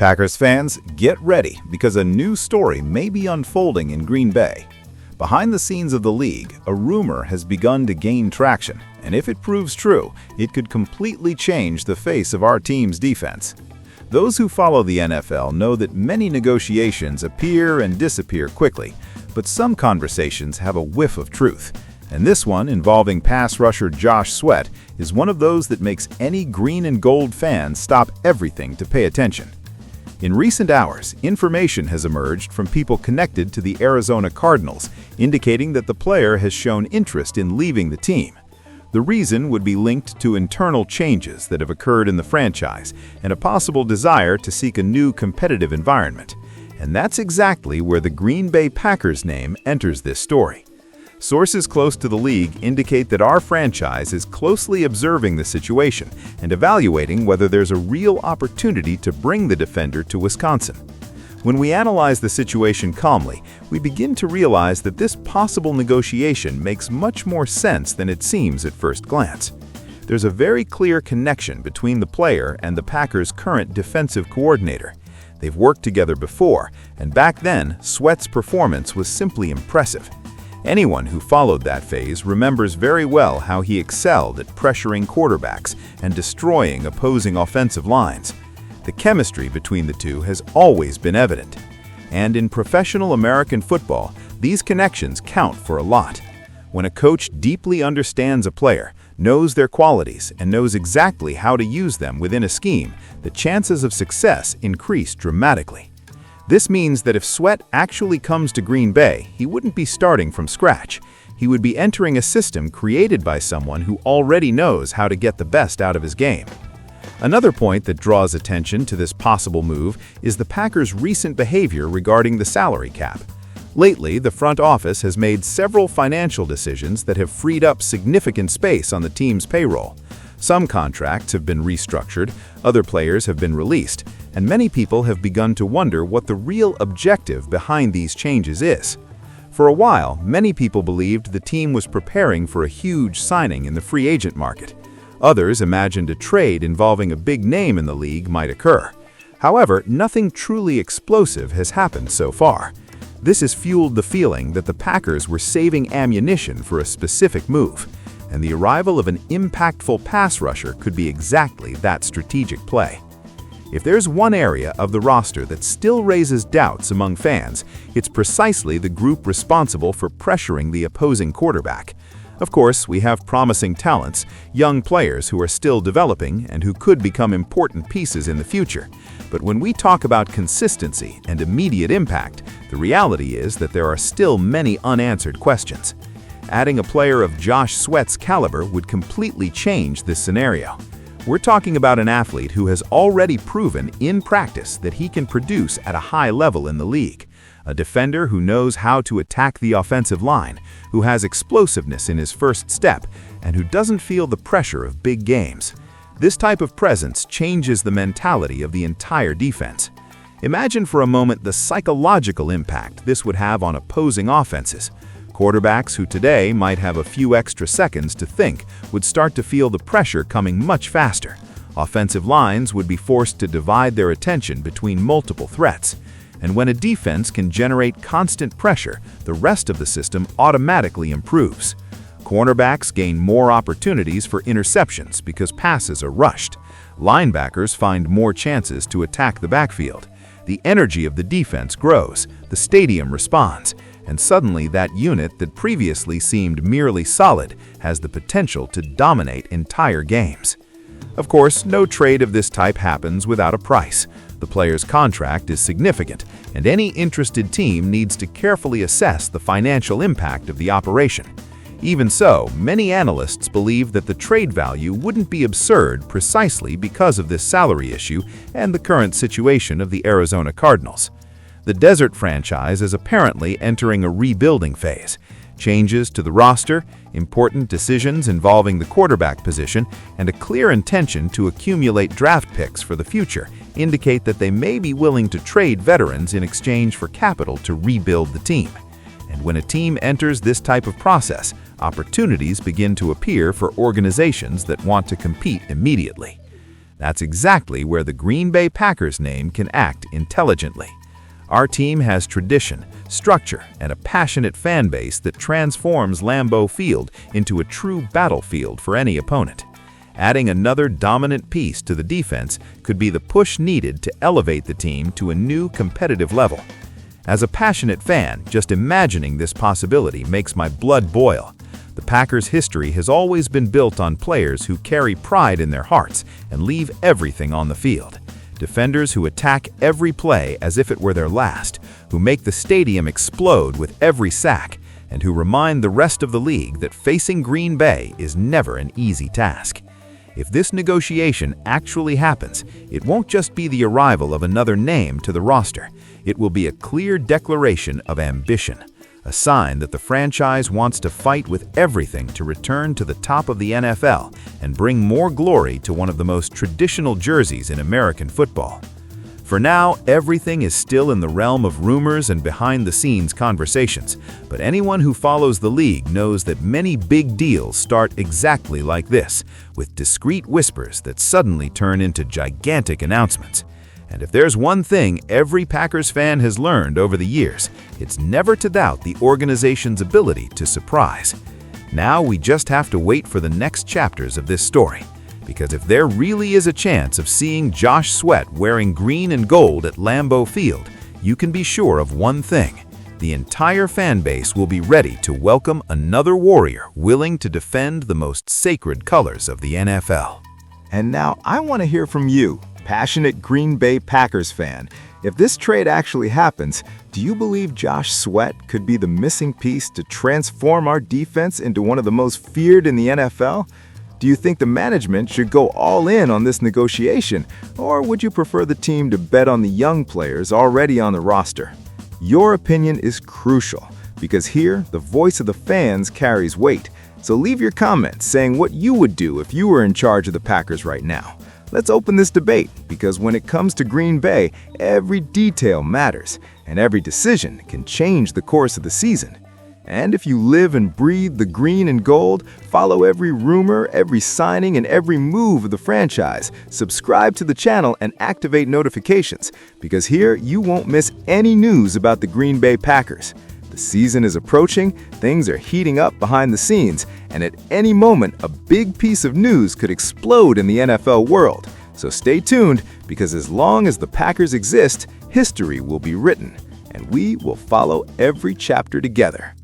Packers fans, get ready because a new story may be unfolding in Green Bay. Behind the scenes of the league, a rumor has begun to gain traction, and if it proves true, it could completely change the face of our team's defense. Those who follow the NFL know that many negotiations appear and disappear quickly, but some conversations have a whiff of truth. And this one, involving pass rusher Josh Sweat, is one of those that makes any green and gold fan stop everything to pay attention. In recent hours, information has emerged from people connected to the Arizona Cardinals, indicating that the player has shown interest in leaving the team. The reason would be linked to internal changes that have occurred in the franchise and a possible desire to seek a new competitive environment. And that's exactly where the Green Bay Packers name enters this story. Sources close to the league indicate that our franchise is closely observing the situation and evaluating whether there's a real opportunity to bring the defender to Wisconsin. When we analyze the situation calmly, we begin to realize that this possible negotiation makes much more sense than it seems at first glance. There's a very clear connection between the player and the Packers' current defensive coordinator. They've worked together before, and back then, Sweat's performance was simply impressive. Anyone who followed that phase remembers very well how he excelled at pressuring quarterbacks and destroying opposing offensive lines. The chemistry between the two has always been evident. And in professional American football, these connections count for a lot. When a coach deeply understands a player, knows their qualities, and knows exactly how to use them within a scheme, the chances of success increase dramatically. This means that if Sweat actually comes to Green Bay, he wouldn't be starting from scratch. He would be entering a system created by someone who already knows how to get the best out of his game. Another point that draws attention to this possible move is the Packers' recent behavior regarding the salary cap. Lately, the front office has made several financial decisions that have freed up significant space on the team's payroll. Some contracts have been restructured, other players have been released, and many people have begun to wonder what the real objective behind these changes is. For a while, many people believed the team was preparing for a huge signing in the free agent market. Others imagined a trade involving a big name in the league might occur. However, nothing truly explosive has happened so far. This has fueled the feeling that the Packers were saving ammunition for a specific move, and the arrival of an impactful pass rusher could be exactly that strategic play. If there's one area of the roster that still raises doubts among fans, it's precisely the group responsible for pressuring the opposing quarterback. Of course, we have promising talents, young players who are still developing and who could become important pieces in the future. But when we talk about consistency and immediate impact, the reality is that there are still many unanswered questions. Adding a player of Josh Sweat's caliber would completely change this scenario. We're talking about an athlete who has already proven in practice that he can produce at a high level in the league. A defender who knows how to attack the offensive line, who has explosiveness in his first step, and who doesn't feel the pressure of big games. This type of presence changes the mentality of the entire defense. Imagine for a moment the psychological impact this would have on opposing offenses. Quarterbacks who today might have a few extra seconds to think would start to feel the pressure coming much faster. Offensive lines would be forced to divide their attention between multiple threats. And when a defense can generate constant pressure, the rest of the system automatically improves. Cornerbacks gain more opportunities for interceptions because passes are rushed. Linebackers find more chances to attack the backfield. The energy of the defense grows, the stadium responds, and suddenly that unit that previously seemed merely solid has the potential to dominate entire games. Of course, no trade of this type happens without a price. The player's contract is significant, and any interested team needs to carefully assess the financial impact of the operation. Even so, many analysts believe that the trade value wouldn't be absurd precisely because of this salary issue and the current situation of the Arizona Cardinals. The Desert franchise is apparently entering a rebuilding phase. Changes to the roster, important decisions involving the quarterback position, and a clear intention to accumulate draft picks for the future indicate that they may be willing to trade veterans in exchange for capital to rebuild the team. And when a team enters this type of process, opportunities begin to appear for organizations that want to compete immediately. That's exactly where the Green Bay Packers name can act intelligently. Our team has tradition, structure, and a passionate fan base that transforms Lambeau Field into a true battlefield for any opponent. Adding another dominant piece to the defense could be the push needed to elevate the team to a new competitive level. As a passionate fan, just imagining this possibility makes my blood boil. The Packers' history has always been built on players who carry pride in their hearts and leave everything on the field. Defenders who attack every play as if it were their last, who make the stadium explode with every sack, and who remind the rest of the league that facing Green Bay is never an easy task. If this negotiation actually happens, it won't just be the arrival of another name to the roster. It will be a clear declaration of ambition, a sign that the franchise wants to fight with everything to return to the top of the NFL and bring more glory to one of the most traditional jerseys in American football. For now, everything is still in the realm of rumors and behind-the-scenes conversations, but anyone who follows the league knows that many big deals start exactly like this, with discreet whispers that suddenly turn into gigantic announcements. And if there's one thing every Packers fan has learned over the years, it's never to doubt the organization's ability to surprise. Now we just have to wait for the next chapters of this story. Because if there really is a chance of seeing Josh Sweat wearing green and gold at Lambeau Field, you can be sure of one thing. The entire fan base will be ready to welcome another warrior willing to defend the most sacred colors of the NFL. And now I want to hear from you, passionate Green Bay Packers fan. If this trade actually happens, do you believe Josh Sweat could be the missing piece to transform our defense into one of the most feared in the NFL? Do you think the management should go all in on this negotiation, or would you prefer the team to bet on the young players already on the roster? Your opinion is crucial, because here, the voice of the fans carries weight. So leave your comments saying what you would do if you were in charge of the Packers right now. Let's open this debate, because when it comes to Green Bay, every detail matters, and every decision can change the course of the season. And if you live and breathe the green and gold, follow every rumor, every signing, and every move of the franchise, subscribe to the channel and activate notifications, because here you won't miss any news about the Green Bay Packers. The season is approaching, things are heating up behind the scenes, and at any moment, a big piece of news could explode in the NFL world. So stay tuned, because as long as the Packers exist, history will be written, and we will follow every chapter together.